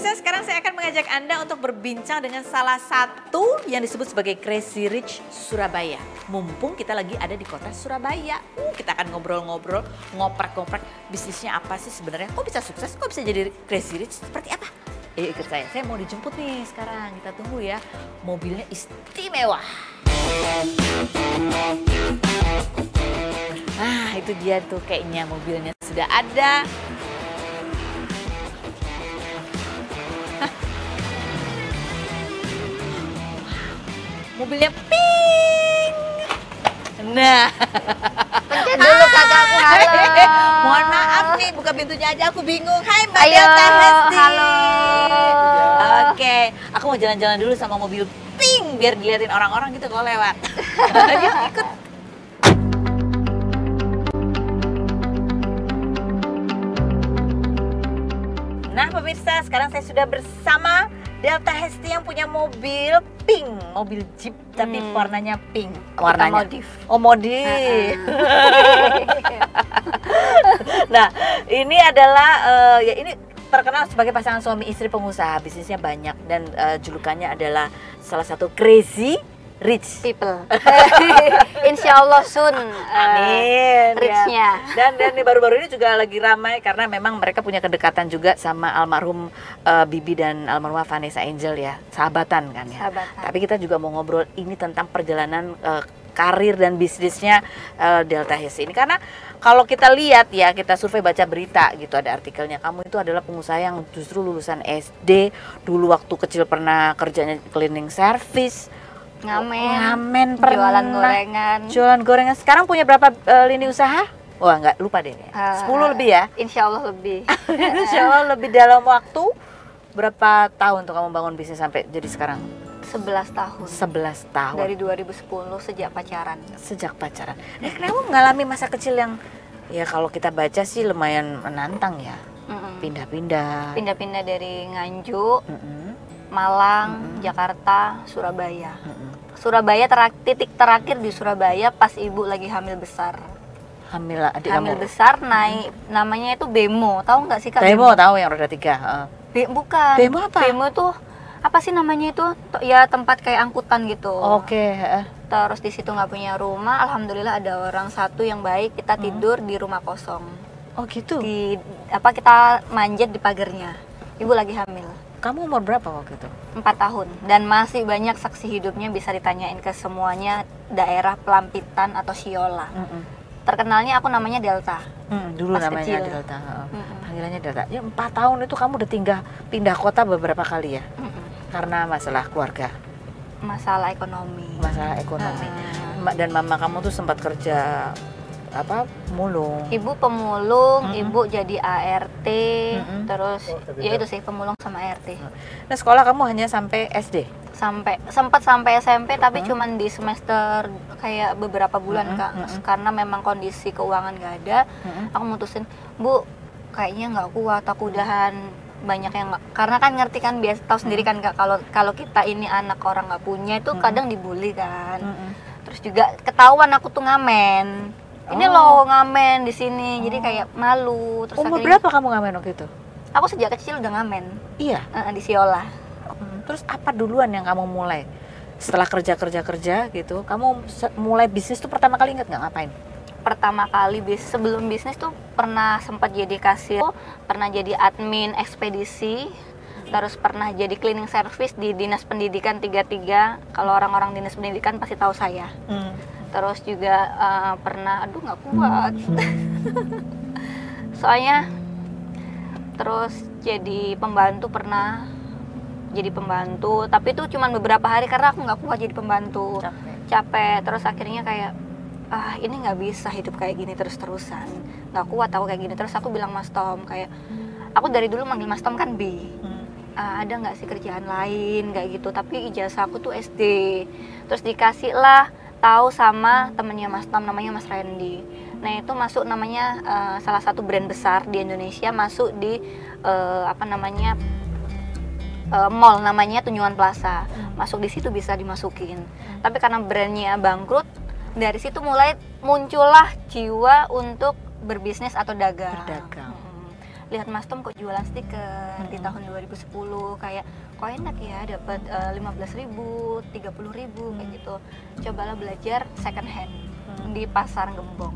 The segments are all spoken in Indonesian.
Pemirsa, sekarang saya akan mengajak Anda untuk berbincang dengan salah satu yang disebut sebagai Crazy Rich Surabaya. Mumpung kita lagi ada di kota Surabaya, kita akan ngobrol-ngobrol, ngoprek-ngoprek bisnisnya apa sih sebenarnya, kok bisa sukses, kok bisa jadi Crazy Rich, seperti apa? Ikut saya mau dijemput nih sekarang, kita tunggu ya. Mobilnya istimewa. Nah itu dia tuh kayaknya mobilnya sudah ada. Mobilnya pink. Nah. Pencet dulu kakakku, halo. Mohon maaf nih, buka pintunya aja aku bingung. Hai Mbak Ayo, Delta Hesti. halo. Oke, aku mau jalan-jalan dulu sama mobil pink biar dilihatin orang-orang gitu kalau lewat. Yuk ikut. Nah pemirsa, sekarang saya sudah bersama Delta Hesti yang punya mobil pink, mobil Jeep tapi warnanya pink. Warnanya modif. Oh modif. Nah ini adalah ya ini terkenal sebagai pasangan suami istri pengusaha, bisnisnya banyak dan julukannya adalah salah satu Crazy Rich People. Insya Allah soon. Amin. Richnya. Ya. Dan baru-baru ini juga lagi ramai karena memang mereka punya kedekatan juga sama almarhum Bibi dan almarhumah Vanessa Angel ya, sahabatan kan ya. Sahabatan. Tapi kita juga mau ngobrol ini tentang perjalanan karir dan bisnisnya Delta Hesti ini, karena kalau kita lihat ya, kita survei baca berita gitu, ada artikelnya, kamu itu adalah pengusaha yang justru lulusan SD, dulu waktu kecil pernah kerjanya cleaning service. Ngamen pernah. Jualan gorengan. Jualan gorengan. Sekarang punya berapa lini usaha? Wah nggak lupa deh. 10 lebih ya? Insya Allah lebih. Insya Allah lebih. Dalam waktu berapa tahun tuh kamu bangun bisnis sampai jadi sekarang? 11 tahun. 11 tahun. Dari 2010 sejak pacaran. Sejak pacaran. Kamu mengalami masa kecil yang ya kalau kita baca sih lumayan menantang ya. Pindah-pindah. Pindah-pindah dari Nganjuk, Malang, Jakarta, Surabaya. Surabaya titik terakhir di Surabaya pas ibu lagi hamil besar. Hamil adik Hamil kamu? besar naik, namanya itu Bemo, tahu nggak sih Kak? Bemo tahu yang roda 3. Bukan. Bemo apa? Bemo tuh apa sih namanya itu? Ya tempat kayak angkutan gitu. Oke. Terus di situ nggak punya rumah, alhamdulillah ada orang satu yang baik, kita tidur di rumah kosong. Oh gitu. Kita manjat di pagarnya. Ibu lagi hamil. Kamu umur berapa waktu itu? 4 tahun dan masih banyak saksi hidupnya, bisa ditanyain ke semuanya, daerah Pelampitan atau Siola. Terkenalnya aku namanya Delta. Dulu Pas namanya kecil. Delta. Panggilannya Delta. Ya 4 tahun itu kamu udah pindah kota beberapa kali ya? Karena masalah keluarga. Masalah ekonomi. Masalah ekonomi. Dan mama kamu tuh sempat kerja pemulung. Ibu pemulung, ibu jadi ART, terus ya itu sih pemulung sama ART. Nah sekolah kamu hanya sampai SD? Sempat sampai SMP tapi cuman di semester kayak beberapa bulan Kak, karena memang kondisi keuangan gak ada. Aku mutusin, Bu kayaknya nggak kuat, aku udahan. Banyak yang karena kan ngerti kan, biasa tahu sendiri kan Kak, kalau kita ini anak orang nggak punya itu kadang dibully kan. Terus juga ketahuan aku tuh ngamen. Ini loh ngamen di sini, jadi kayak malu. Terus Umur akhirnya, berapa kamu ngamen waktu itu? aku sejak kecil udah ngamen. Iya. Di Siola. Terus apa duluan yang kamu mulai? Setelah kerja gitu, kamu mulai bisnis tuh pertama kali inget nggak ngapain? Pertama kali sebelum bisnis tuh pernah sempat jadi kasir, pernah jadi admin ekspedisi, terus pernah jadi cleaning service di Dinas Pendidikan 33. Kalau orang-orang Dinas Pendidikan pasti tahu saya. Terus juga pernah, aduh nggak kuat. Soalnya terus jadi pembantu pernah. Jadi pembantu, tapi itu cuma beberapa hari karena aku nggak kuat jadi pembantu. Capek. Terus akhirnya kayak, ini nggak bisa hidup kayak gini terus-terusan. Nggak kuat aku kayak gini. Terus aku bilang Mas Tom, kayak, aku dari dulu manggil Mas Tom kan B. Ada nggak sih kerjaan lain kayak gitu, tapi ijazah aku tuh SD. Terus dikasih lah tahu sama temennya Mas Tom, namanya Mas Randy. Nah itu masuk namanya salah satu brand besar di Indonesia, masuk di mall namanya Tunjungan Plaza. Masuk di situ bisa dimasukin. Tapi karena brandnya bangkrut, dari situ mulai muncullah jiwa untuk berbisnis atau dagang. lihat Mas Tom kok jualan stiker di tahun 2010, kayak kok enak ya dapat 15.000, 30.000 kayak gitu. Cobalah belajar second hand di Pasar Gembong,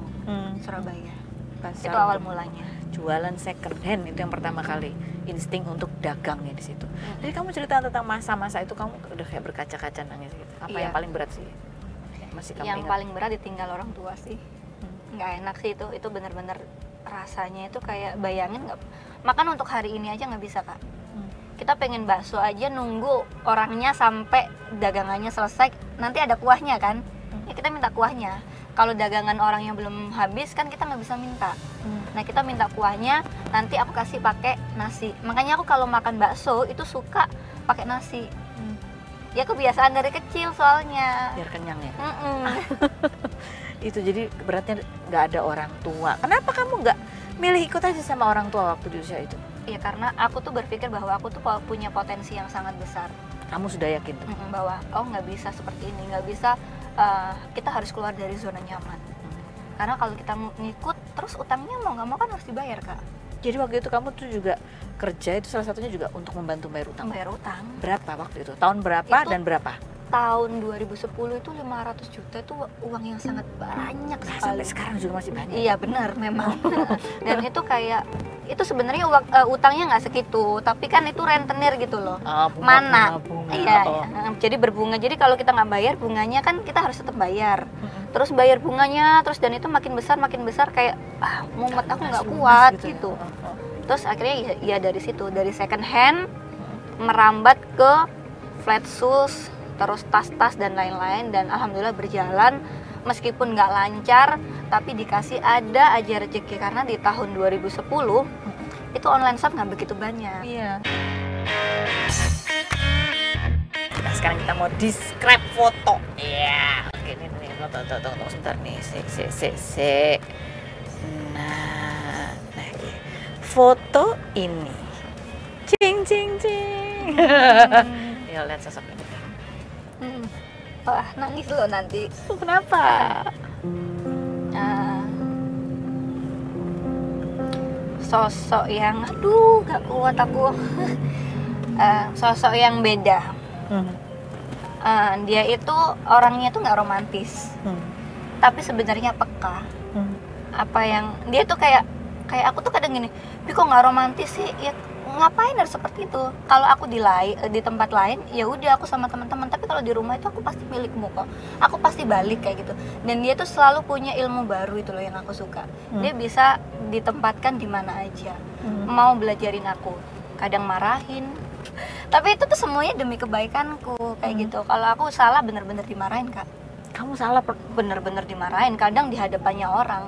Surabaya. Pasar Itu awal Gembong. mulanya. Jualan second hand itu yang pertama kali, insting untuk dagangnya di situ. Jadi kamu cerita tentang masa-masa itu kamu udah kayak berkaca-kaca nangis gitu. Apa Iya. yang paling berat sih? Masih kamu Yang ingat? paling berat ditinggal orang tua sih. Nggak enak sih itu bener-bener rasanya itu kayak bayangin nggak, makan untuk hari ini aja nggak bisa Kak. Kita pengen bakso aja nunggu orangnya sampai dagangannya selesai, nanti ada kuahnya kan, ya kita minta kuahnya. Kalau dagangan orang yang belum habis kan kita nggak bisa minta. Nah kita minta kuahnya, nanti aku kasih pakai nasi. Makanya aku kalau makan bakso itu suka pakai nasi. Ya kebiasaan dari kecil soalnya. Biar kenyang ya. Mm-mm. Itu jadi beratnya nggak ada orang tua. Kenapa kamu nggak milih ikut aja sama orang tua waktu di usia itu? Ya karena aku tuh berpikir bahwa aku tuh punya potensi yang sangat besar. Kamu sudah yakin tuh? Bahwa oh nggak bisa seperti ini, nggak bisa, kita harus keluar dari zona nyaman. Karena kalau kita ngikut terus utangnya mau nggak mau kan harus dibayar Kak. Jadi waktu itu kamu tuh juga kerja itu salah satunya juga untuk membantu bayar utang. Bayar utang. Berapa waktu itu? Tahun berapa Itu dan berapa? Tahun 2010 itu 500 juta itu uang yang sangat banyak Nah, sekali. sampai sekarang juga masih banyak. Iya benar memang. Dan itu kayak itu sebenarnya utangnya nggak segitu, tapi kan itu rentenir gitu loh. Mana? Bunga. Iya, jadi berbunga. Jadi kalau kita nggak bayar bunganya kan kita harus tetap bayar. Terus bayar bunganya, terus dan itu makin besar kayak mumet aku nggak kuat gitu. Terus akhirnya ya dari situ, dari second hand merambat ke flat shoes, terus tas-tas dan lain-lain, dan alhamdulillah berjalan meskipun nggak lancar tapi dikasih ada aja rezeki karena di tahun 2010 itu online shop nggak begitu banyak. Iya. Nah, sekarang kita mau describe foto. Iya. Oke, ini nih foto tunggu sebentar nih. Sik. Nah, ini. Foto ini. Cing. Ya, lihat sosok ini. Wah, nangis loh nanti. Kenapa? Sosok yang gak kuat aku. Sosok yang beda. Dia itu orangnya tuh nggak romantis, tapi sebenarnya peka. Apa yang dia tuh kayak aku tuh kadang gini, tapi kok nggak romantis sih? Ya ngapain harus seperti itu? Kalau aku di tempat lain, ya udah aku sama teman-teman. Tapi kalau di rumah itu aku pasti milikmu kok. Aku pasti balik kayak gitu. Dan dia tuh selalu punya ilmu baru, itu loh yang aku suka. Dia bisa ditempatkan di mana aja. Mau belajarin aku. Kadang marahin. Tapi itu tuh semuanya demi kebaikanku kayak gitu. Kalau aku salah bener-bener dimarahin Kak. Kamu salah Bener-bener dimarahin. Kadang di hadapannya orang.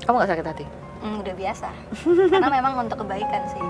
Kamu nggak sakit hati? Udah biasa. Karena memang untuk kebaikan sih.